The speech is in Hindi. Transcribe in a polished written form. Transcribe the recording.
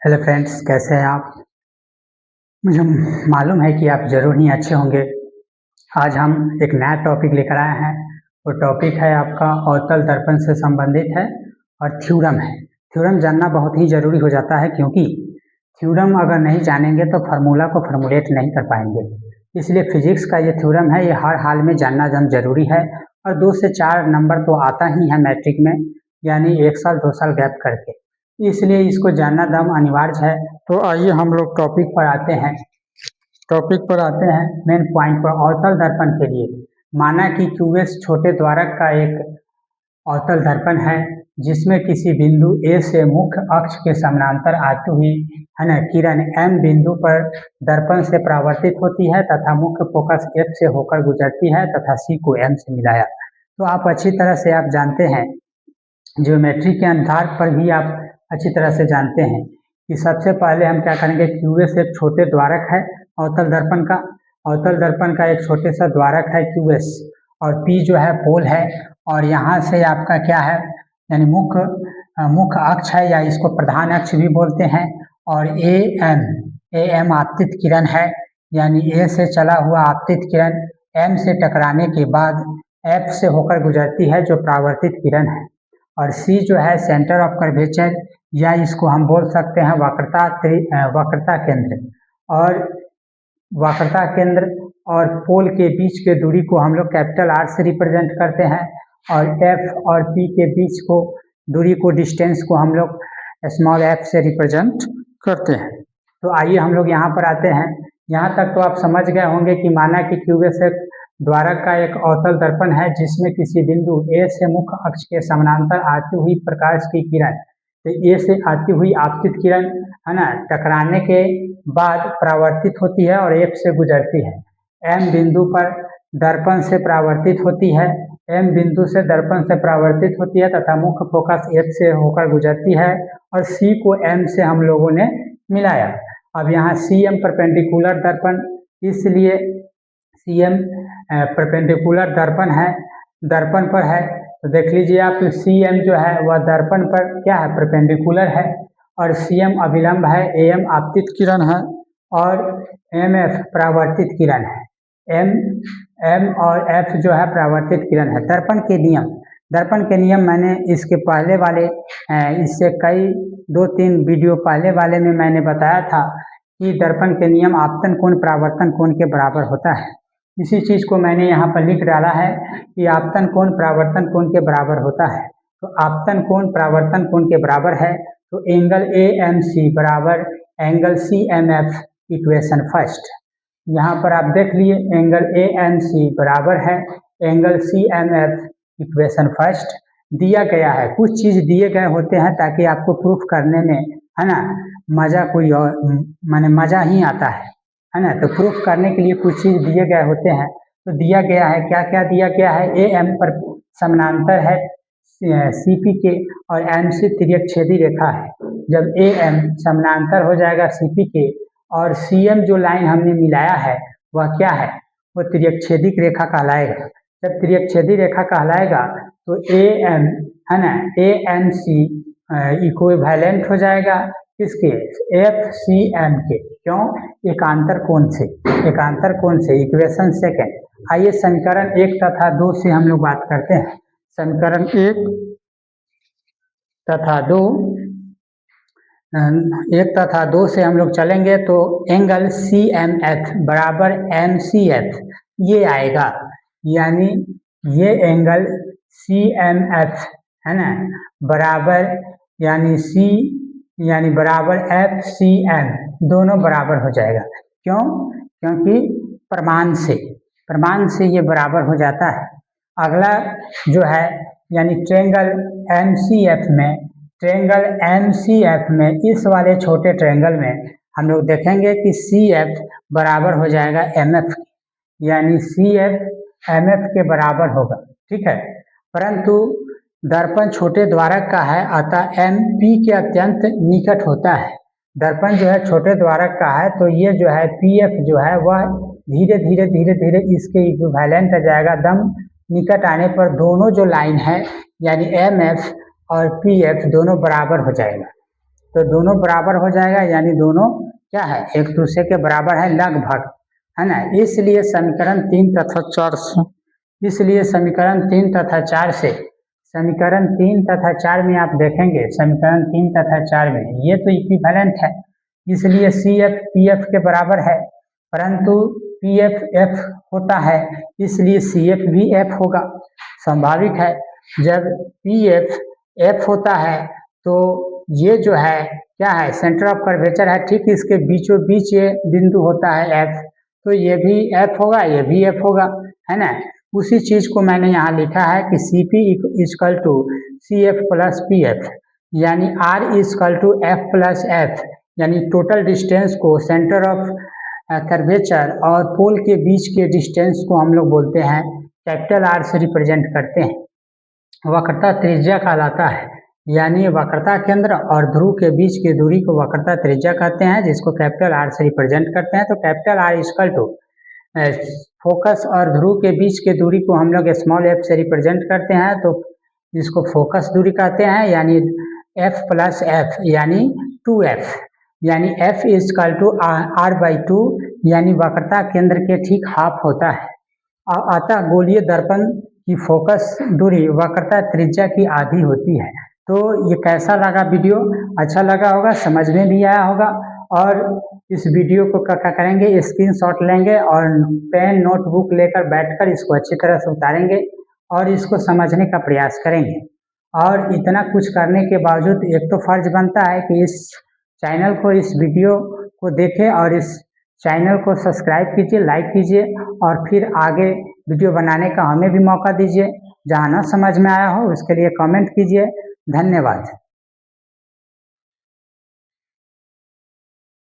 हेलो फ्रेंड्स, कैसे हैं आप? मुझे मालूम है कि आप ज़रूर ही अच्छे होंगे। आज हम एक नया टॉपिक लेकर आए हैं। वो टॉपिक है आपका अवतल दर्पण से संबंधित है और थ्योरम है। थ्योरम जानना बहुत ही ज़रूरी हो जाता है, क्योंकि थ्योरम अगर नहीं जानेंगे तो फार्मूला को फॉर्मुलेट नहीं कर पाएंगे। इसलिए फिजिक्स का ये थ्योरम है, ये हर हाल में जानना ज़रूरी है। और 2 से 4 नंबर तो आता ही है मैट्रिक में, यानी 1 साल 2 साल गैप करके। इसलिए इसको जानना दम अनिवार्य है। तो आइए हम लोग टॉपिक पर आते हैं मेन पॉइंट पर। अवतल दर्पण के लिए माना कि क्यूएस छोटे द्वारक का एक अवतल दर्पण है, जिसमें किसी बिंदु ए से मुख्य अक्ष के समानांतर आती हुई है ना किरण एम बिंदु पर दर्पण से परावर्तित होती है तथा मुख्य फोकस एफ से होकर गुजरती है तथा सी को एम से मिलाया। तो आप अच्छी तरह से आप जानते हैं, ज्योमेट्री के आधार पर भी आप अच्छी तरह से जानते हैं कि सबसे पहले हम क्या करेंगे। क्यूएस एक छोटे द्वारक है अवतल दर्पण का एक छोटे सा द्वारक है क्यूएस, और पी जो है पोल है, और यहाँ से आपका क्या है, यानी मुख्य अक्ष है, या इसको प्रधान अक्ष भी बोलते हैं। और ए एम आपतित किरण है, यानी ए से चला हुआ आपतित किरण एम से टकराने के बाद एफ से होकर गुजरती है, जो परावर्तित किरण है। और सी जो है सेंटर ऑफ कर्वेचर, या इसको हम बोल सकते हैं वक्रता केंद्र। और वक्रता केंद्र और पोल के बीच के दूरी को हम लोग कैपिटल आर से रिप्रेजेंट करते हैं, और एफ और पी के बीच को दूरी को, डिस्टेंस को हम लोग स्मॉल एफ से रिप्रेजेंट करते हैं। तो आइए हम लोग यहाँ पर आते हैं। यहाँ तक तो आप समझ गए होंगे कि माना कि क्यूबेस एक द्वारक का एक अवतल दर्पण है, जिसमें किसी बिंदु ए से मुख्य अक्ष के समानांतर आती हुई प्रकाश की किरण, तो ए से आती हुई आपतित किरण है ना, टकराने के बाद परावर्तित होती है और एफ से गुजरती है। एम बिंदु पर दर्पण से परावर्तित होती है, एम बिंदु से दर्पण से परावर्तित होती है तथा मुख्य फोकस एफ से होकर गुजरती है, और सी को एम से हम लोगों ने मिलाया। अब यहाँ सी एम परपेंडिकुलर दर्पण, इसलिए सी एम परपेंडिकुलर दर्पण पर है। तो देख लीजिए आप, सी एम जो है वह दर्पण पर क्या है, परपेंडिकुलर है, और सी एम अभिलंब है, ए एम आपतित किरण है, और एम एफ परावर्तित किरण है। एम और एफ जो है परावर्तित किरण है। दर्पण के नियम मैंने इसके पहले वाले इससे कई 2-3 वीडियो पहले वाले में मैंने बताया था कि दर्पण के नियम आपतन कोण परावर्तन कोण के बराबर होता है। इसी चीज को मैंने यहाँ पर लिख डाला है कि आपतन कोण परावर्तन कोण के बराबर होता है। तो आपतन कोण परावर्तन कोण के बराबर है, तो एंगल ए एम सी बराबर angle C M F, equation first. यहाँ पर आप देख लिए, एंगल ए एम सी बराबर है angle C M F, equation first दिया गया है। कुछ चीज दिए गए होते हैं ताकि आपको प्रूफ करने में है ना मजा कोई और माने मजा ही आता है ना। तो प्रूफ करने के लिए कुछ चीज दिए गए होते हैं। तो दिया गया है, क्या क्या दिया गया है, ए एम पर समानांतर है सीपी के, और एम सी तिर्यक रेखा है। जब ए एम समानांतर हो जाएगा सीपी के, और सी एम जो लाइन हमने मिलाया है वह क्या है, वो तिर्यक रेखा कहलाएगा। जब तिर्यक रेखा कहलाएगा तो ए एम है ना, ए एम सी इक्विवेलेंट हो जाएगा किसके, एफ सी एम के। क्यों, एकांतर कोण से, इक्वेशन सेकेंड। आइए समीकरण 1 तथा 2 से हम लोग बात करते हैं। समीकरण 1 तथा 2 से हम लोग चलेंगे तो एंगल सी एम एफ बराबर एम सी एफ ये आएगा, यानी ये एंगल सी एम एफ है ना बराबर, यानी बराबर एफ सी एम, दोनों बराबर हो जाएगा। क्यों, क्योंकि प्रमाण से ये बराबर हो जाता है। अगला जो है, यानी ट्रेंगल एम सी एफ में इस वाले छोटे ट्रेंगल में हम लोग देखेंगे कि सी एफ बराबर हो जाएगा एम एफ, यानी सी एफ एम एफ के बराबर होगा, ठीक है। परंतु दर्पण छोटे द्वारक का है, अतः एम पी के अत्यंत निकट होता है। दर्पण जो है छोटे द्वारक का है, तो ये जो है पी एफ जो है वह धीरे धीरे इसके इक्विवेलेंट आ जाएगा। दम निकट आने पर दोनों जो लाइन है, यानी एम एफ और पी एफ दोनों बराबर हो जाएगा। तो दोनों बराबर हो जाएगा, यानी दोनों क्या है, एक दूसरे के बराबर है लगभग, है ना। इसलिए समीकरण 3 तथा 4 से समीकरण 3 तथा 4 में आप देखेंगे, समीकरण 3 तथा 4 में ये तो इक्विवेलेंट है, इसलिए सी एफ पी एफ के बराबर है, परंतु पी एफ एफ होता है, इसलिए सी एफ भी एफ होगा। स्वाभाविक है, जब पी एफ एफ होता है तो ये जो है क्या है, सेंटर ऑफ कर्वेचर है, ठीक इसके बीचों बीच ये बिंदु होता है एफ, तो ये भी एफ होगा, ये भी एफ होगा, है ना। उसी चीज को मैंने यहाँ लिखा है कि C P equal to C F plus P F, यानी R equal to F plus F, यानी टोटल डिस्टेंस को सेंटर ऑफ कर्वेचर और पोल के बीच के डिस्टेंस को हम लोग बोलते हैं कैपिटल आर से रिप्रेजेंट करते हैं। वक्रता त्रिज्या कहलाता है, यानी वक्रता केंद्र और ध्रुव के बीच की दूरी को वक्रता त्रिज्या कहते हैं, जिसको कैपिटल आर से रिप्रेजेंट करते हैं। तो capital R equal to focus और ध्रुव के बीच की दूरी को हम लोग स्मॉल एफ से रिप्रेजेंट करते हैं, तो इसको फोकस दूरी कहते हैं, यानी एफ प्लस एफ यानी 2f, यानी f equal to R by 2, यानी वक्रता केंद्र के ठीक हाफ होता है। अतः गोलीय दर्पण की फोकस दूरी वक्रता त्रिज्या की आधी होती है। तो ये कैसा लगा वीडियो, अच्छा लगा होगा, समझ में भी आया होगा। और इस वीडियो को क्या करेंगे, स्क्रीनशॉट लेंगे और पेन नोटबुक लेकर बैठकर इसको अच्छी तरह से उतारेंगे और इसको समझने का प्रयास करेंगे। और इतना कुछ करने के बावजूद एक तो फर्ज बनता है कि इस चैनल को, इस वीडियो को देखें और इस चैनल को सब्सक्राइब कीजिए, लाइक कीजिए और फिर आगे वीडियो बनाने का हमें भी मौका दीजिए। जहाँ ना समझ में आया हो उसके लिए कमेंट कीजिए। धन्यवाद।